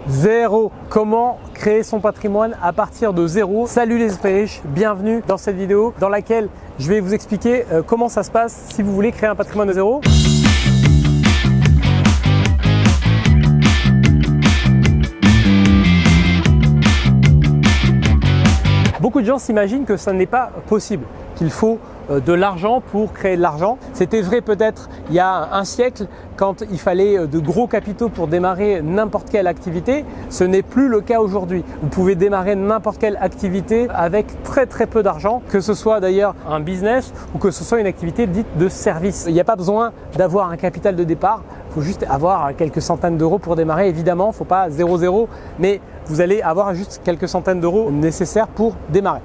Zéro. Comment créer son patrimoine à partir de zéro? Salut les esprits riches, bienvenue dans cette vidéo dans laquelle je vais vous expliquer comment ça se passe si vous voulez créer un patrimoine de zéro. Beaucoup de gens s'imaginent que ça n'est pas possible, qu'il faut de l'argent pour créer de l'argent. C'était vrai peut-être il y a un siècle quand il fallait de gros capitaux pour démarrer n'importe quelle activité. Ce n'est plus le cas aujourd'hui. Vous pouvez démarrer n'importe quelle activité avec très peu d'argent, que ce soit d'ailleurs un business ou que ce soit une activité dite de service. Il n'y a pas besoin d'avoir un capital de départ. Il faut juste avoir quelques centaines d'euros pour démarrer. Évidemment, il ne faut pas 0, mais vous allez avoir juste quelques centaines d'euros nécessaires pour démarrer.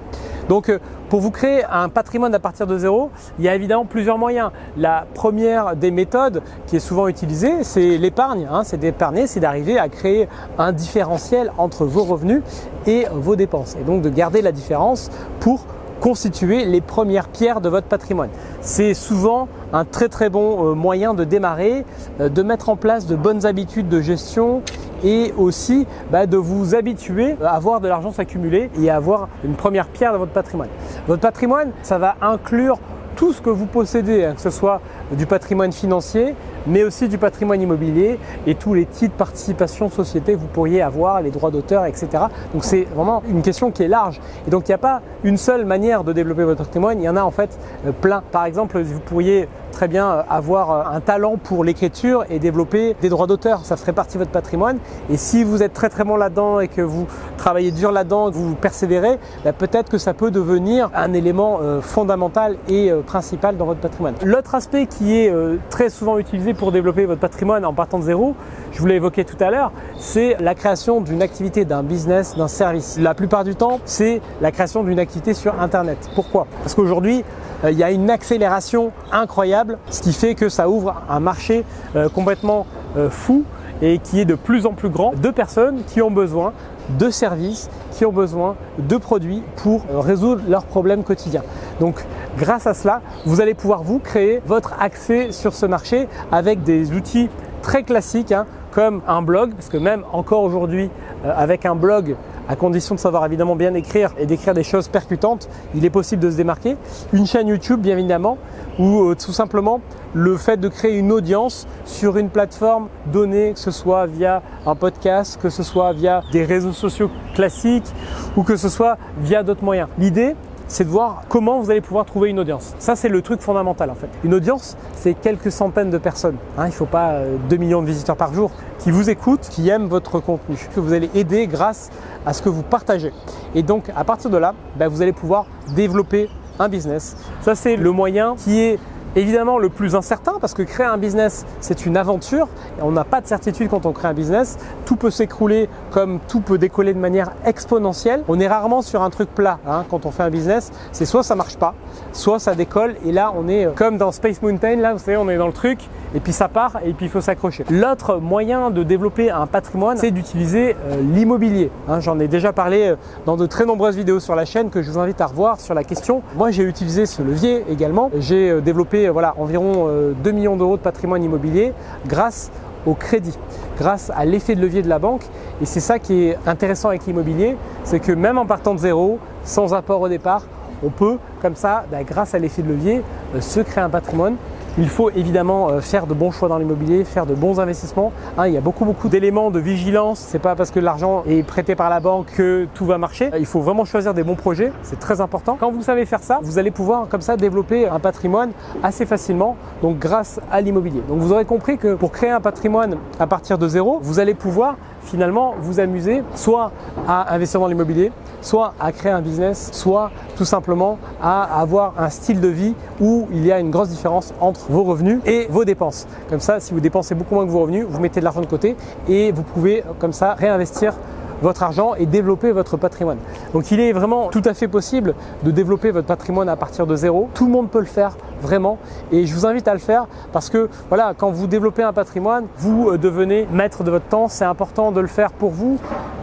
Donc, pour vous créer un patrimoine à partir de zéro, il y a évidemment plusieurs moyens. La première des méthodes qui est souvent utilisée, c'est l'épargne. C'est d'épargner, c'est d'arriver à créer un différentiel entre vos revenus et vos dépenses. Et donc de garder la différence pour constituer les premières pierres de votre patrimoine. C'est souvent un très bon moyen de démarrer, de mettre en place de bonnes habitudes de gestion et aussi de vous habituer à avoir de l'argent s'accumuler et à avoir une première pierre de votre patrimoine. Votre patrimoine, ça va inclure tout ce que vous possédez, que ce soit du patrimoine financier, mais aussi du patrimoine immobilier et tous les titres, participations, sociétés que vous pourriez avoir, les droits d'auteur, etc. Donc c'est vraiment une question qui est large. Et donc il n'y a pas une seule manière de développer votre patrimoine, il y en a en fait plein. Par exemple, vous pourriez très bien avoir un talent pour l'écriture et développer des droits d'auteur, ça ferait partie de votre patrimoine. Et si vous êtes très bon là-dedans et que vous travaillez dur là-dedans, que vous persévérez, peut-être que ça peut devenir un élément fondamental et principal dans votre patrimoine. L'autre aspect qui est très souvent utilisé pour développer votre patrimoine en partant de zéro, je vous l'ai évoqué tout à l'heure, c'est la création d'une activité, d'un business, d'un service. La plupart du temps, c'est la création d'une activité sur Internet. Pourquoi? Parce qu'aujourd'hui, il y a une accélération incroyable, ce qui fait que ça ouvre un marché complètement fou et qui est de plus en plus grand de personnes qui ont besoin de services, qui ont besoin de produits pour résoudre leurs problèmes quotidiens. Donc grâce à cela, vous allez pouvoir vous créer votre accès sur ce marché avec des outils très classiques comme un blog, parce que même encore aujourd'hui avec un blog, à condition de savoir évidemment bien écrire et d'écrire des choses percutantes, il est possible de se démarquer. Une chaîne YouTube bien évidemment, ou tout simplement le fait de créer une audience sur une plateforme donnée, que ce soit via un podcast, que ce soit via des réseaux sociaux classiques ou que ce soit via d'autres moyens. L'idée, c'est de voir comment vous allez pouvoir trouver une audience. Ça, c'est le truc fondamental en fait. Une audience, c'est quelques centaines de personnes. Il ne faut pas 2 millions de visiteurs par jour qui vous écoutent, qui aiment votre contenu, que vous allez aider grâce à ce que vous partagez. Et donc, à partir de là, vous allez pouvoir développer un business. Ça, c'est le moyen qui est évidemment le plus incertain parce que créer un business, c'est une aventure et on n'a pas de certitude quand on crée un business. Tout peut s'écrouler comme tout peut décoller de manière exponentielle. On est rarement sur un truc plat quand on fait un business. C'est soit ça marche pas, soit ça décolle et là on est comme dans Space Mountain, là vous savez on est dans le truc et puis ça part et puis il faut s'accrocher. L'autre moyen de développer un patrimoine, c'est d'utiliser l'immobilier. J'en ai déjà parlé dans de très nombreuses vidéos sur la chaîne que je vous invite à revoir sur la question. Moi j'ai utilisé ce levier également. J'ai développé environ 2 millions d'euros de patrimoine immobilier grâce au crédit, grâce à l'effet de levier de la banque. Et c'est ça qui est intéressant avec l'immobilier, c'est que même en partant de zéro, sans apport au départ, on peut comme ça, grâce à l'effet de levier, se créer un patrimoine. Il faut évidemment faire de bons choix dans l'immobilier, faire de bons investissements. Il y a beaucoup d'éléments de vigilance. C'est pas parce que l'argent est prêté par la banque que tout va marcher. Il faut vraiment choisir des bons projets, c'est très important. Quand vous savez faire ça, vous allez pouvoir comme ça développer un patrimoine assez facilement, donc grâce à l'immobilier. Donc vous aurez compris que pour créer un patrimoine à partir de zéro, vous allez pouvoir finalement vous amuser soit à investir dans l'immobilier, soit à créer un business, soit tout simplement à avoir un style de vie où il y a une grosse différence entre vos revenus et vos dépenses. Comme ça, si vous dépensez beaucoup moins que vos revenus, vous mettez de l'argent de côté et vous pouvez comme ça réinvestir votre argent et développer votre patrimoine. Donc il est vraiment tout à fait possible de développer votre patrimoine à partir de zéro. Tout le monde peut le faire vraiment et je vous invite à le faire parce que voilà, quand vous développez un patrimoine, vous devenez maître de votre temps. C'est important de le faire pour vous,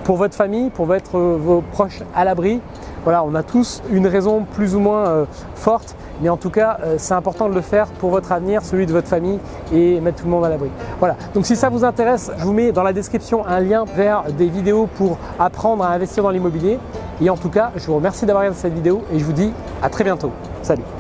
pour votre famille, pour mettre vos proches à l'abri. Voilà, on a tous une raison plus ou moins forte, mais en tout cas, c'est important de le faire pour votre avenir, celui de votre famille et mettre tout le monde à l'abri. Voilà, donc si ça vous intéresse, je vous mets dans la description un lien vers des vidéos pour apprendre à investir dans l'immobilier. Et en tout cas, je vous remercie d'avoir regardé cette vidéo et je vous dis à très bientôt. Salut!